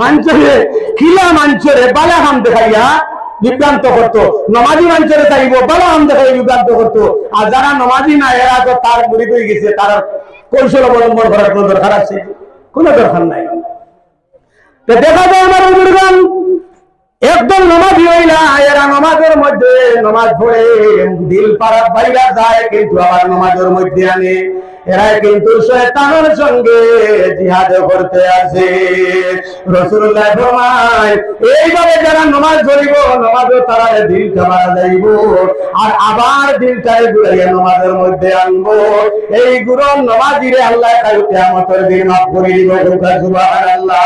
মানুষের খিলা মানুষের বালা হাম দেখাইয়া বিভ্রান্ত করতো, নমাজি মানুষের চাইব বালা হাম দেখাই বিভ্রান্ত করতো। আর যারা নমাজি না এরা তো তার মুড়ি হয়ে গেছে, তার কৌশল অবলম্বন করার কোন দরকার আছে? কোন দরকার নাই। তো দেখা যায় আমার বুজুর্গান একদম নমাজি হইলা এরা নমাজের মধ্যে নমাজ পড়ে দিল পাড়া বাইরা যায়, কিন্তু আবার নমাজের মধ্যে আনে। এরা কিন্তু শয়তানের সঙ্গে জিহাদ করতে আসে। রাসূলুল্লাহ ফরমায় এইভাবে যারা নমাজ পড়িব নমাজও তারা দিলটা মারা যাইব, আর আবার দিলটারে ঘুরাইয়া নমাজের মধ্যে আনবো। এই গুরু নমাজিরে আল্লাহ কাল কিয়ামতের দিন মাফ করে দিব। সুবহানাল্লাহ।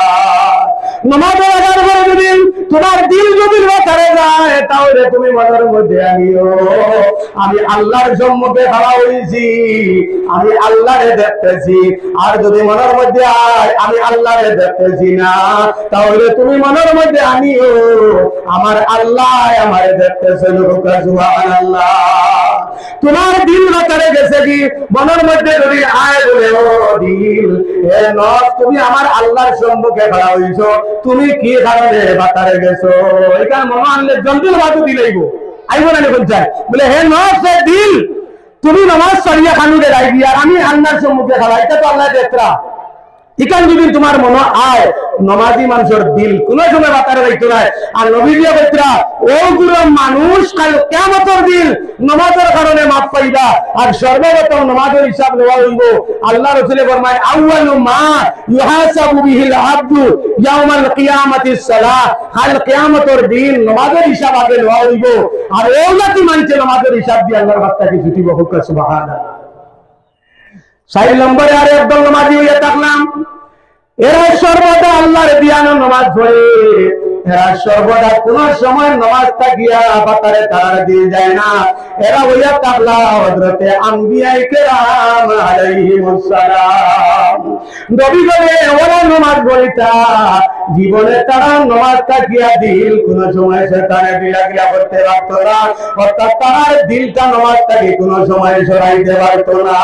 নমাজ আদায় করে যদি তোমার দিল যদি বাতারে যায় তাহলে তুমি মনের মধ্যে আনিও আমি আল্লাহর সম্মুখে খাড়া হইছি, আমি আল্লাহরে দেখতেছি। আর যদি মনের মধ্যে আয় আমি আল্লাহরে দেখতেছি না, তাহলে তুমি মনের মধ্যে আনিও আমার আল্লাহ আমারে দেখতেছে। সুবহানাল্লাহ। তোমার দিল বাতারে গেছে কি মনের মধ্যে যদি আয় বলে ও দিল এ নফস তুমি আমার আল্লাহর সম্মুখে খাড়া হইছো, তুমি কি কারণে বাতারে গেছো? এটা মনে আনলে জন্তুর বাতু দিলাইব আইব না কোন চাই বলে হে নফস এ দিল তুমি নামাজ পড়িয়া খানুরে রাই দিয়া আমি আল্লাহর সম্মুখে খাড়া, এটা তো আল্লাহ দেখরা। ইকান যদি তোমার মনে আয় নমাজি মানুষের দিল কোন সময় বাতারে রাখতো না। আর নবীজিয়া বৈতরা ও গুরু মানুষ কাল কিয়ামতের দিন নমাজের কারণে মাফ পাইবা। আর সর্বপ্রথম নমাজের হিসাব নেওয়া হইব। আল্লাহ রাসূল ফরমায় আউয়ালু মা ইউহাসাবু বিহিল আবদু ইয়াউমাল কিয়ামাতিস সালাহ। কাল কিয়ামতের দিন নমাজের হিসাব আগে নেওয়া হইব। আর ওলাতি মানছে নমাজের হিসাব দিয়ে আল্লাহর বান্দাকে ছুটিব। সুবহানাল্লাহ। 4 নম্বরে আর একদল নমাজি হইয়া থাকলাম, এরা সর্বদা আল্লাহর বিয়ানো নামাজ পড়ে। এরা সর্বদা কোন সময় নামাজ থাকিয়া বাতারে তার দিয়ে যায় না। এরা হইয়া থাকলা হযরতে আম্বিয়ায়ে কেরাম আলাইহিমুস সালাম। নবী বলে ওরা নামাজ পড়িতা জীবনে তারা নামাজ থাকিয়া দিল কোন সময় শয়তানে বিলাগিলা করতে পারত না, অর্থাৎ তার দিলটা নামাজ থাকি কোন সময় সরাইতে পারত না।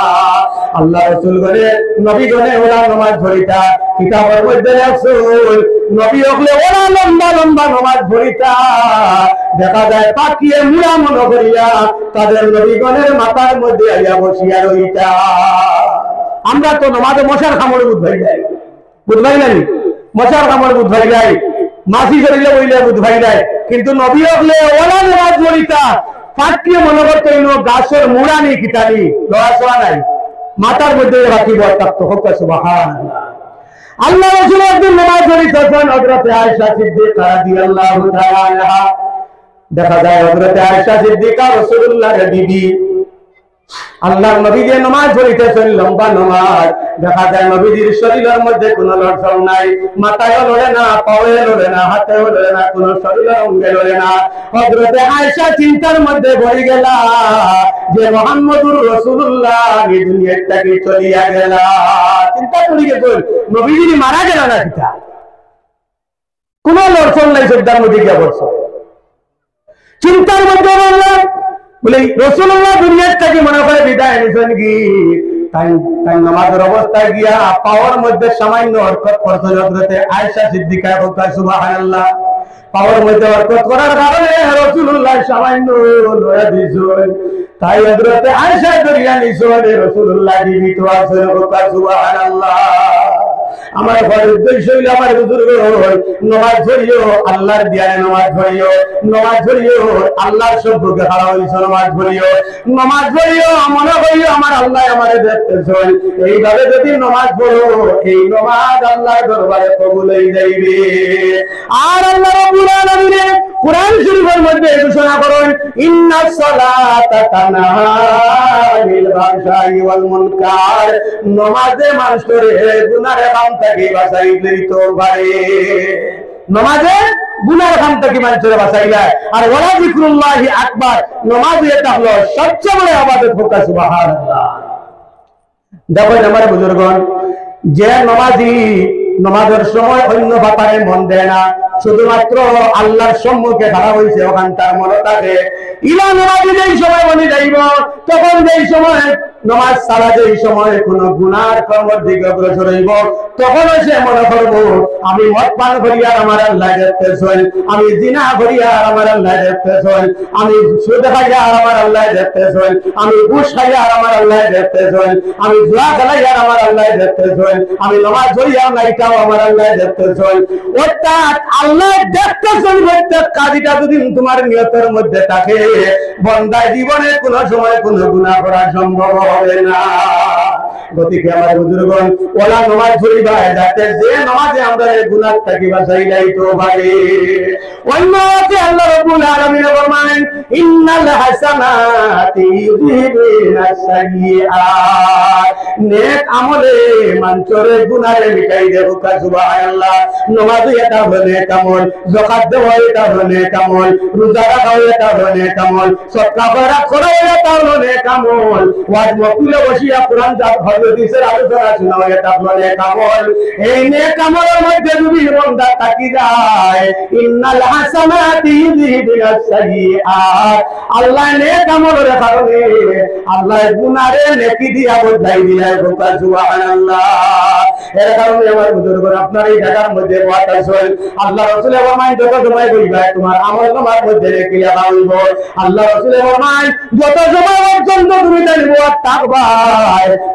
আল্লাহ রাসূল বলে নবী বলে ওরা নামাজ পড়িতা কিতাবের মধ্যে রাসূল নবী হলে ওরা লম্বা লম্বা নামাজ পড়িতা। দেখা যায় পাকিয়ে মুড়া মনে করিয়া তাদের নবীগণের মাথার মধ্যে আইয়া বসিয়া রইতা। আমরা তো নামাজে মশার কামড়ে বুঝাই যাই, বুঝবাই নাই মশার কামড়ে বুঝাই যায়, মাছি শরীরে বইলে বুঝবাই যায়। কিন্তু নবী হলে ওরা নামাজ পড়িতা পাকিয়ে মনে করতে গাছের মুড়া নেই কিতানি লড়াচড়া নাই মাথার মধ্যে রাখিব। সুবহানাল্লাহ। আল্লাহ রাসূল একদিন নামাজ পড়িতেছেন, হযরতে আয়েশা সিদ্দিকা রাদিয়াল্লাহু তাআলা আনহা। দেখা যায় হযরতে আয়েশা সিদ্দিকা রাসূলুল্লাহর বিবি। আল্লাহর নবী যে নামাজ পড়িতেছেন লম্বা নামাজ, দেখা যায় নবীজির শরীরের মধ্যে কোনো লড়ছড় নাই, মাথায় লড়ে না, পায়ে লড়ে না, হাতে লড়ে না, কোনো শরীরের অঙ্গে লড়ে না। হযরতে আয়েশা চিন্তার মধ্যে পড়ে গেল যে মুহাম্মদুর রাসূলুল্লাহ এই দুনিয়া থেকে চলিয়া গেল। চিন্তা করি গেল নবীজি মারা গেল না, কিটা কোনো লড়ছড় নাই, শ্রদ্ধার মধ্যে গিয়া পড়ছে। চিন্তার মধ্যে বললাম বলে রাসূলুল্লাহ দুনিয়ার থেকে মনে করে বিদায় নিছেন কি, তাই নামাজের অবস্থায় গিয়া পাওয়ার মধ্যে সামান্য হরকত করতে হযরতে আয়েশা সিদ্দিকা বলতে সুবহানাল্লাহ। পাওয়ার মধ্যে হরকত করার কারণে রাসূলুল্লাহ সামান্য লয়া দিছেন, তাই হযরতে আয়েশা দরিয়া নিছেন রাসূলুল্লাহ জীবিত আছেন। সুবহানাল্লাহ। আমার ঘরের উদ্দেশ্য হইল আমার বুজুর্গ নামাজ পড়িও আল্লাহর দিয়ানে, নামাজ পড়িও, নামাজ পড়িও আল্লাহর সম্পর্কে হারা হইছ, নামাজ পড়িও, নামাজ পড়িও মনে করিও আমার আল্লাহ আমারে দেখতেছেন। এইভাবে যদি নামাজ পড়ো এই নামাজ আল্লাহর দরবারে কবুল হয়ে যাইবে। আর আল্লাহ রাব্বুল আলামিন কুরআন শরীফের মধ্যে ঘোষণা করেন ইন্নাস সালাতা তানহা আনিল ফাহশাই ওয়াল মুনকার। নামাজে মানুষের গুনাহের কাম থেকে বাঁচাই দিতে পারে, নামাজে গুনাহের কাম থেকে মানুষের বাঁচাই দেয়। আর ওয়ালা যিকরুল্লাহি আকবার, নামাজ এটা হলো সবচেয়ে বড় ইবাদত। সুবহানাল্লাহ। দেখো আমার বুজুর্গগণ, যে নামাজি নামাজের সময় অন্য ব্যাপারে মন দেয় না, শুধুমাত্র আল্লাহর সম্মুখে খাড়া হয়েছে, ওখান তার মনে থাকে ইলা নামাজি যেই সময় বনি যাইব, তখন যেই সময় নামাজ ছাড়া যেই সময় কোন গুনার কর্মের দিকে অগ্রসর হইব, তখন সে মনে করবো আমি মদ পান করিয়া আমার আল্লাহ দেখতেছেন, আমি জিনা করিয়া আমার আল্লাহ দেখতেছেন, আমি সুদ খাইয়া আমার আল্লাহ দেখতেছেন, আমি ঘুষ খাইয়া আমার আল্লাহ দেখতেছেন, আমি জুয়া খেলাইয়া আমার আল্লাহ দেখতেছেন, আমি নামাজ পড়িয়া নাইটাও আমার আল্লাহ দেখতেছেন। অর্থাৎ আল্লাহ দেখতেছেন প্রত্যেক কাজটা যদি তোমার নিয়তের মধ্যে থাকে, বন্দায় জীবনে কোন সময় কোন গুনাহ করা সম্ভব হবে না। গতিকে আমার বুজুর্গণ, ওলা নামাজ পড়িবা যাতে যে নামাজে আমরা গুনাহ থেকে বাঁচাই যাইতে পারি। অন্যতে আল্লাহ রাব্বুল আলামিন ফরমান ইন্নাল হাসানাতি ইউযহিবুনাস সাইয়্যাত, নেক আমলে মানুষের গুনাহে মিটাই দেবো। সুবহানাল্লাহ। নামাজ এটা হলে কামল, যাকাত দেওয়া এটা হলে কামল, রোজা রাখা এটা হলে কামল, সদকা করা এটা হলে কামল, ওয়াজ মাহফিলে বসিয়া কোরআন হাদিসের আলোচনা শোনা এটা হলে কামল। এই নেক আমলের মধ্যে যদি বান্দা তাকি যায়, ইন্নাল হাসানাতি ইউযহিবুনাস সাইয়্যাত, আল্লাহ নেক আমলের কারণে আল্লাহ গুনাহে নেকি দিয়া বদলাই দিয়া। সুবহানাল্লাহ। এর কারণে আমার বুজুর্গ, আপনার এই জায়গার মধ্যে ওয়াজ আসল, আল্লাহ রাসূল ফরমায় যত সময় বলবা তোমার আমল নামার মধ্যে নেকি লেখা হইব। আল্লাহ রাসূল ফরমায় যত সময় পর্যন্ত তুমি তার ওয়াজ থাকবা,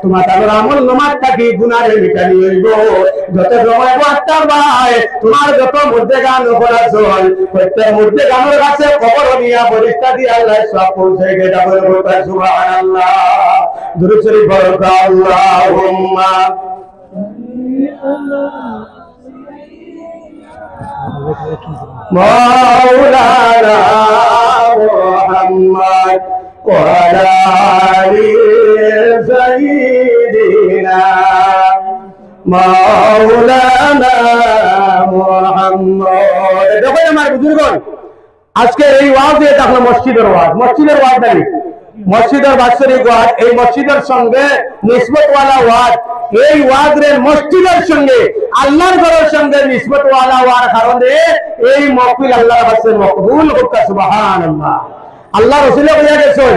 তোমার তার আমল নামার থাকি গুনাহে মিটানি হইব। যত সময় ওয়াজ থাকবা, তোমার যত মধ্যে গান করা চল, প্রত্যেক মধ্যে গানের কাছে খবর নিয়া ফেরেশতা দিয়ে আল্লাহ সব পৌঁছে গেটা বলবো। সুবহানাল্লাহ। দুরূদ শরীফ পড়ো। আল্লাহুম্মা মাওলানা মুহাম্মদ ওয়া আলা আলি সাইয়্যিদিনা মাওলানা মুহাম্মদ। দেখো আমার বুজুর্গগণ, আজকে এই ওয়াজ এটা হলো মসজিদের ওয়াজ। মসজিদের ওয়াজ নাই, মসজিদের বাৎসরিক ওয়াজ। এই মসজিদের সঙ্গে নিসবতওয়ালা ওয়াজ, এই ওয়াজের মসজিদের সঙ্গে আল্লাহর ঘরের সঙ্গে নিসবতওয়ালা হওয়ার কারণে এই মাহফিল আল্লাহর কাছে মকবুল হোক। সুবহানাল্লাহ। আল্লাহ রাসূল বলে গেছেন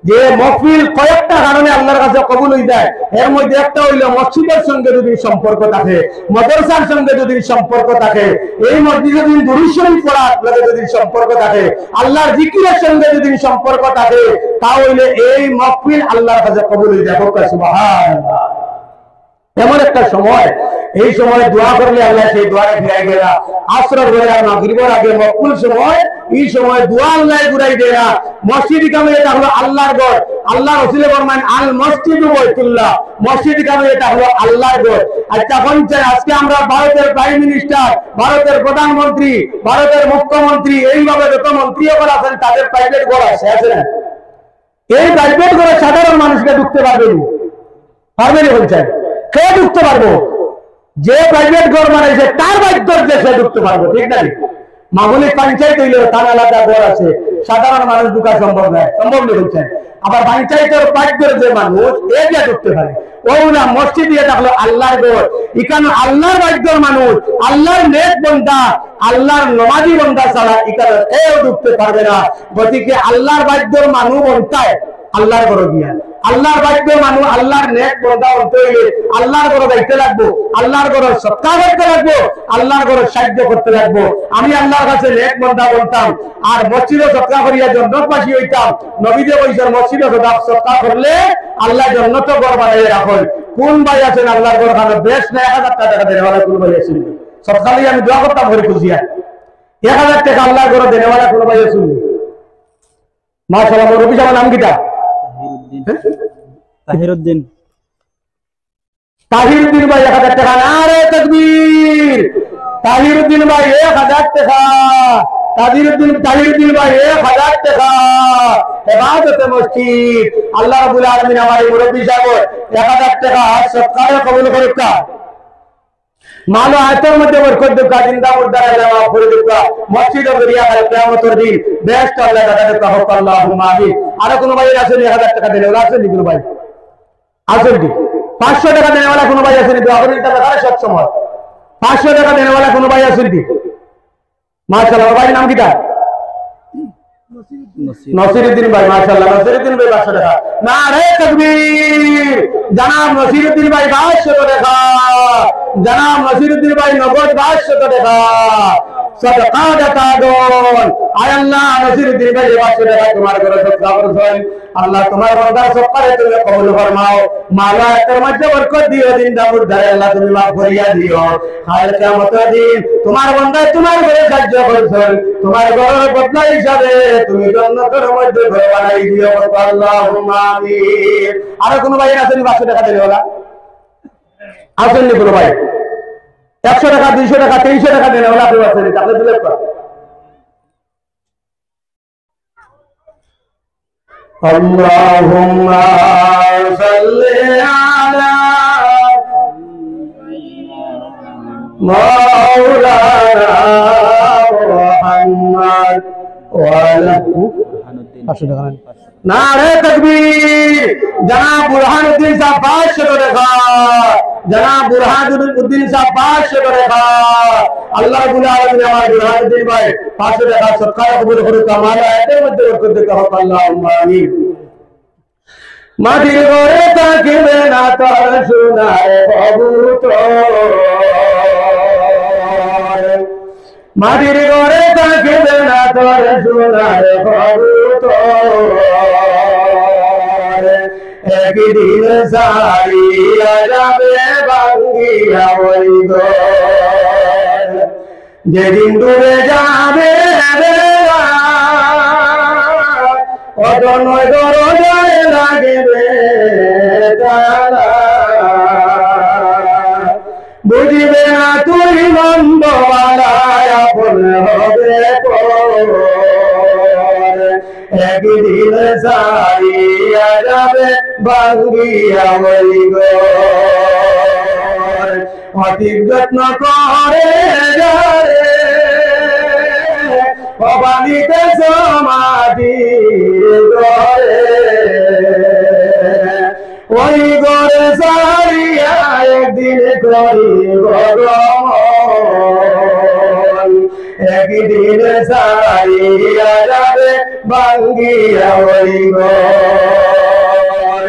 যে মাহফিল কয়েকটা কারণে আল্লাহর কাছে কবুল হয়ে যায়। এর মধ্যে একটা হইল মসজিদের সঙ্গে যদি সম্পর্ক থাকে, মাদ্রাসার সঙ্গে যদি সম্পর্ক থাকে, এই মসজিদে যদি দুরূদ শরীফ পড়ার লগে যদি সম্পর্ক থাকে, আল্লাহর জিকিরের সঙ্গে যদি সম্পর্ক থাকে, তাহলে এই মাহফিল আল্লাহর কাছে কবুল হয়ে যায়। সুবহানাল্লাহ। এমন একটা সময়, এই সময় দোয়া করলে আল্লাহ সেই দোয়ারে ফিরাই গেলা। আসরের বেলা আর মাগরিবের আগে মকবুল সময়, এই সময় দোয়া আল্লাহ ঘুরাই দেয়া। মসজিদ কামে এটা হলো আল্লাহর ঘর। আল্লাহ রাসূল ফরমান আল মসজিদু বাইতুল্লাহ, মসজিদ কামে এটা হলো আল্লাহর ঘর। আচ্ছা পঞ্চায়েত, আজকে আমরা ভারতের প্রাইম মিনিস্টার, ভারতের প্রধানমন্ত্রী, ভারতের মুখ্যমন্ত্রী, এইভাবে যত মন্ত্রীরা আছেন তাদের প্রাইভেট ঘর আছে না? এই প্রাইভেট ঘরে সাধারণ মানুষকে ঢুকতে পারবেন? পারবেন? পঞ্চায়েত কে ঢুকতে পারবো? যে প্রাইভেট ঘর বানাইছে তার বাধ্যর যে সে ঢুকতে পারবো, ঠিক না? মামুলি পঞ্চায়েত হইলে তার আলাদা ঘর আছে, সাধারণ মানুষ ঢুকা সম্ভব নয়, সম্ভব নেই পঞ্চায়েত। আবার পঞ্চায়েতের বাধ্যর যে মানুষ এগিয়ে ঢুকতে পারে, ওগুলা মসজিদ দিয়ে থাকলো আল্লাহর ঘর। এখানে আল্লাহর বাধ্যর মানুষ, আল্লাহর নেক বন্দা, আল্লাহর নমাজি বন্দা ছাড়া এখানে কেউ ঢুকতে পারবে না। গতিকে আল্লাহর বাধ্যর মানুষ বন্ধায় আল্লাহর ঘর গিয়া, আল্লাহর বাধ্য মানুষ, আল্লাহর নেক বন্দা হতে হইলে আল্লাহর ঘরে যাইতে লাগবো, আল্লাহর ঘরে সৎকার করতে লাগবো, আল্লাহর ঘরে সাহায্য করতে লাগবো। আমি আল্লাহর কাছে নেক বন্দা বলতাম আর মসজিদে সৎকার করিয়া জন্নতবাসী হইতাম। নবীদের বৈশাখ মসজিদে সৎকার করলে আল্লাহ জন্নত ঘর বানাইয়া রাখেন। কোন ভাই আছেন আল্লাহর ঘর খানে বেশ না 1000 টাকা দেনেওয়ালা? কোন ভাই আছেন? সৎকার আমি দোয়া করতাম ঘরে খুঁজিয়া 1000 টাকা আল্লাহর ঘরে দেনেওয়ালা কোন ভাই আছেন? মাশাআল্লাহ। রবি সাহেবের নাম কিটা? তাহিরউদ্দিন। তাহিরউদ্দিন ভাই 1000 টাকা। নারে তাকবীর। তাহিরউদ্দিন ভাই 1000 টাকা। তাহিরউদ্দিন ভাই 1000 টাকা। ইবাদতে মসজিদ। আল্লাহ রাব্বুল আলামিন আমার এই মুরব্বি সাহেব 1000 টাকা সৎকারে কবুল করুক। মালো আয়তের মধ্যে বরকত দুকা, জিন্দা মুর্দা জামা করে দুকা, মসজিদে বেরিয়া গেল কিয়ামতের দিন বেস্ট আল্লাহ দাদা কা হোক। আল্লাহুম্মা আমিন। আর কোন ভাই আছে 1000 টাকা দেনে ওলা আছে নি? কোন ভাই আছেন কি? 500 টাকা দেনেওয়ালা কোন ভাই আছেন? দোয়া করেন টাকা সব সময় 500 টাকা দেনেওয়ালা কোন ভাই আছেন কি? মাশাআল্লাহ ভাইয়ের নাম কিটা নসিরউদ্দিন ভাই মাশাআল্লাহ নসিরউদ্দিন ভাই 500 টাকা নারে তাকবীর জনাব নসিরউদ্দিন ভাই 500 টাকা জনাব নসিরউদ্দিন ভাই নগদ 500 টাকা সদকা দাতা দন আয় আল্লাহ নসিরউদ্দিন ভাই 500 টাকা তোমার ঘরে সদকা করছেন আল্লাহ তোমার বান্দার সবরে তুমি কবুল ফরমাও মাওলা এর মধ্যে বরকত দিও দিন দাউদ ধারে আল্লাহ তুমি মাফ করিয়া দিও কাল কিয়ামতের দিন তোমার বান্দা তোমার ঘরে সাহায্য করছেন তোমার ঘরের বদলা হিসাবে তুমি জান্নাতের মধ্যে ঘর বানাই দিও আল্লাহুম্মা আমিন আর কোন ভাই আছেন 500 টাকা দিলে ওলা আছেন নি কোন ভাই 100 টাকা 200 টাকা 300 টাকা দেন ওলা আপনি আছেন তাহলে দিলে আল্লাহুম্মা সাল্লি আলা মাওলানা মুহাম্মদ ওয়া আলা 500 টাকা নারে তাকবীর জনাব বুরহানুদ্দিন সাহেব 500 টাকা জনাব বুরহানুদ্দিন সাহেব 500 টাকা আল্লাহ রাব্বুল আলামিন আমার বুরহানুদ্দিন ভাই 500 টাকা সদকা কবুল করুক আমার এর মধ্যে বরকত দেখ আল্লাহুম্মা আমিন মাটির ঘরে থাকিবে না তার সোনার কবুতর মাটির ঘরে থাকিবে না তার সোনার কবুতর একদিন সারিয়া যাবে ভাঙ্গিয়া ওই ঘর যেদিন ডুবে যাবে অত নয় দরজায় লাগবে তালা বুঝিবে না তুই মন্দওয়ালায় আপন হবে পর একদিন সারিয়া যাবে ভাঙ্গিয়া ওই ঘর অতি যত্ন করে যারে অবানিতে সমাধি ঘরে ওই ঘরে সারিয়া একদিন করিব গমন একদিন সারিয়া যাবে ভাঙ্গিয়া ওই ঘর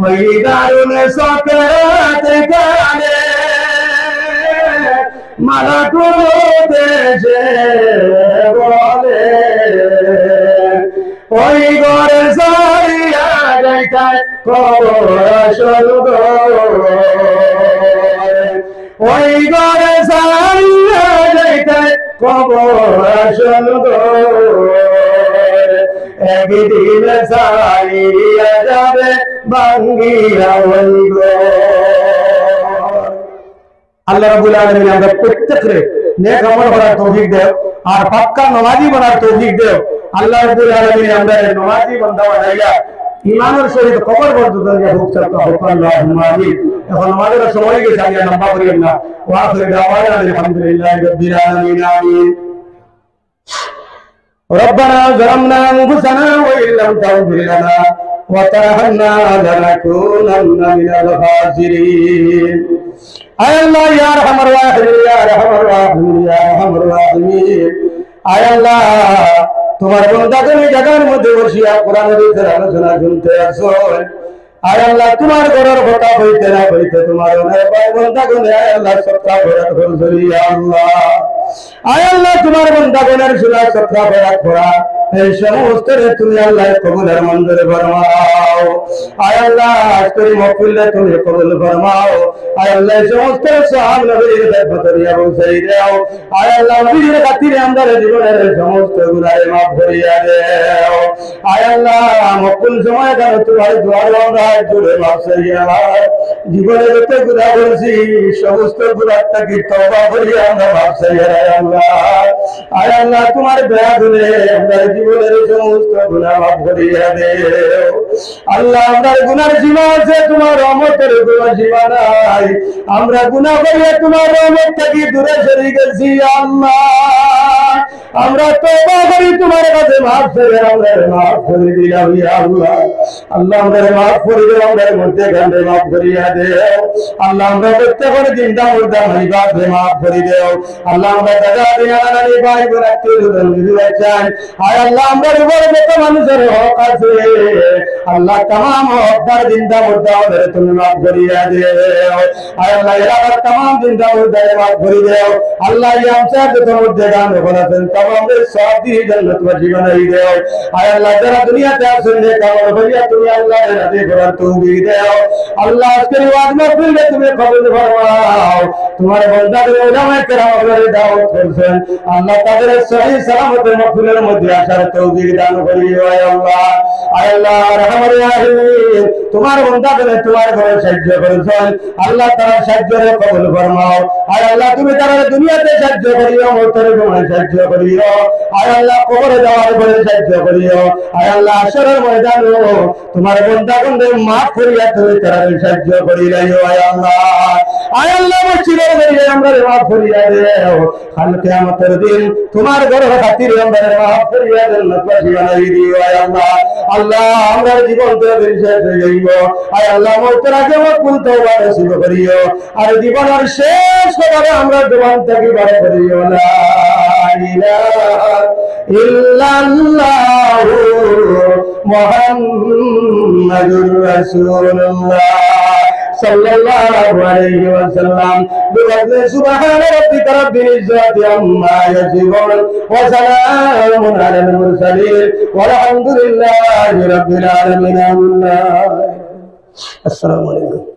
ওই দারুণ সকেরাত কালে মালাকুল দেশে বলে ওই ঘরে সারিয়া যাইতায় কবর আসল ওই ঘরে সারিয়া যাইতায় কবর আসল একদিন সারিয়া যাবে ভাঙ্গিয়া ওই ঘর আল্লাহ রাব্বুল আলামিন আমরা প্রত্যেককে নেক আমল করার তৌফিক দেও আর পাক্কা নামাজি বানার তৌফিক দেও আল্লাহ রাব্বুল আলামিন আমরা নামাজি বান্দা বানাইয়া ঈমানের সহিত কবর পর্যন্ত ঢুকতে হবে আল্লাহুম্মা আমিন এখন আমাদের সময় গেছে আমি লম্বা করিয়েন না ওয়া আখিরু দাওয়ানা আলহামদুলিল্লাহি রাব্বিল আলামিন আমিন ربنا ظلمنا انفسنا وان لم تغفر لنا وترحمنا لنكونن من الخاسرين আয় আল্লাহ ইয়া আরহামার রাহিমিন ইয়া আরহামার রাহিমিন ইয়া আরহামার রাহিমিন আয় আল্লাহ তোমার বান্দাকে এই জায়গার মধ্যে বসিয়া কোরআনের আলোচনা শুনতে আসো আয় আল্লাহ তোমার ঘরের কথা হইতে না হইতে তোমার অনেক বান্দাকে আয় আল্লাহ সত্তা ভরাত করছলি ইয়া আল্লাহ আয় আল্লাহ তোমার বান্দাগণের সুরা সত্তা ভরাত করা এই সমস্ত তুমি আল্লাহ কবুলের মঞ্জুর ফরমাও আয় আল্লাহ আজকের মাহফিলে তুমি কবুল ফরমাও আয় আল্লাহ সমস্ত সাহাব নবীর খেদমত দিয়া পৌঁছাই দাও আয় আল্লাহ নবীর খাতিরে আমাদের জীবনের সমস্ত গুনাহ মাফ করিয়া দাও আয় আল্লাহ মাহফিল সময় কারণে তোমার দুয়ার আমরা জুড়ে মাফ চাইয়া জীবনে যত গুনাহ করেছি সমস্ত গুনাহ থেকে তওবা করিয়া আমরা মাফ চাইয়া আল্লাহ আয় আল্লাহ তোমার দয়া করে আমরা জীবনের সমস্ত গুনাহ মাফ করিয়া দাও আল্লাহ আমরা গুনার সীমা আছে তোমার রহমতের কোনো সীমা নাই আমরা গুনাহ করিয়া তোমার রহমত থেকে দূরে সরে গেছি আল্লাহ আমরা তওবা করি তোমার কাছে মাফ করে আমরা মাফ করে দিলাম ইয়া আল্লাহ আল্লাহ আমরা মাফ করে দিলাম আমরা মধ্যে গান্ডে মাফ করিয়া দেও আল্লাহ আমরা প্রত্যেকের চিন্তা মুর্দা মাইবাদ মাফ করে দেও আল্লাহ আমরা দাদা দিনা নানি ভাই বোন আত্মীয়স্বজন বিবিরা চাই আর আল্লাহ আমরা উপর যত মানুষের হক আছে আল্লাহ तमाम হকদার চিন্তা মুর্দা আমাদের তুমি মাফ করিয়া দেও আর আল্লাহ এলাকার तमाम চিন্তা মুর্দা মাফ করে দেও আল্লাহ এই আমসার যত মধ্যে গান বলেছেন तमाम সব দিয়ে জান্নাত বাসী বানাই দেও আর আল্লাহ যারা দুনিয়াতে আছেন নে কামল করিয়া তুমি আল্লাহর রাজি করার তৌফিক দাও আল্লাহ আজকের ওয়াজ মাহফিলে তুমি কবুল ফরমাও তোমার বান্দাদের উলামায়ে কেরাম আপনাদের দাওয়াত করছেন আল্লাহ তাদের সহিহ সালামত মাহফিলের মধ্যে আসার তৌফিক দান করিও আয় আল্লাহ রহমান রহিম তোমার বান্দাদের তোমার ঘরে সাহায্য করেছেন আল্লাহ তাআলা সাহায্যের কবুল ফরমাও আয় আল্লাহ তুমি তারা দুনিয়াতে সাহায্য করিও মওতের সময় সাহায্য করিও আয় আল্লাহ কবরে যাওয়ার পরে সাহায্য করিও আয় আল্লাহ হাশরের ময়দানে তোমার বান্দাগণদের মাফ করিয়া তুমি তারা সাহায্য করিও আয় আল্লাহ মসজিদের মধ্যে আমরা মাফ করিয়া দেও কাল কিয়ামতের দিন তোমার ঘরের খাতিরে আমরা মাফ করিয়া জান্নাতবাসী বানাই দিও আয় আল্লাহ আল্লাহ আমরা জীবন থেকে শেষ হয়ে যাইব আয় আল্লাহ মওতের আগে মকবুল তওবা নসিব করিও আর জীবনের শেষ করে আমরা জবান থেকে বার করিও লা ইলাহা ইল্লাল্লাহু মুহাম্মাদুর রাসূলুল্লাহ সাল্লাল্লাহু আলাইহি ওয়াসাল্লাম বিফadli সুবহান রাব্বিকা রাব্বিল ইজ্জাতি আম্মা ইয়াসিফুন ওয়া সালামুন আলাল মুরসালিন ওয়ালহামদুলিল্লাহি রাব্বিল আলামিন। আসসালামু আলাইকুম।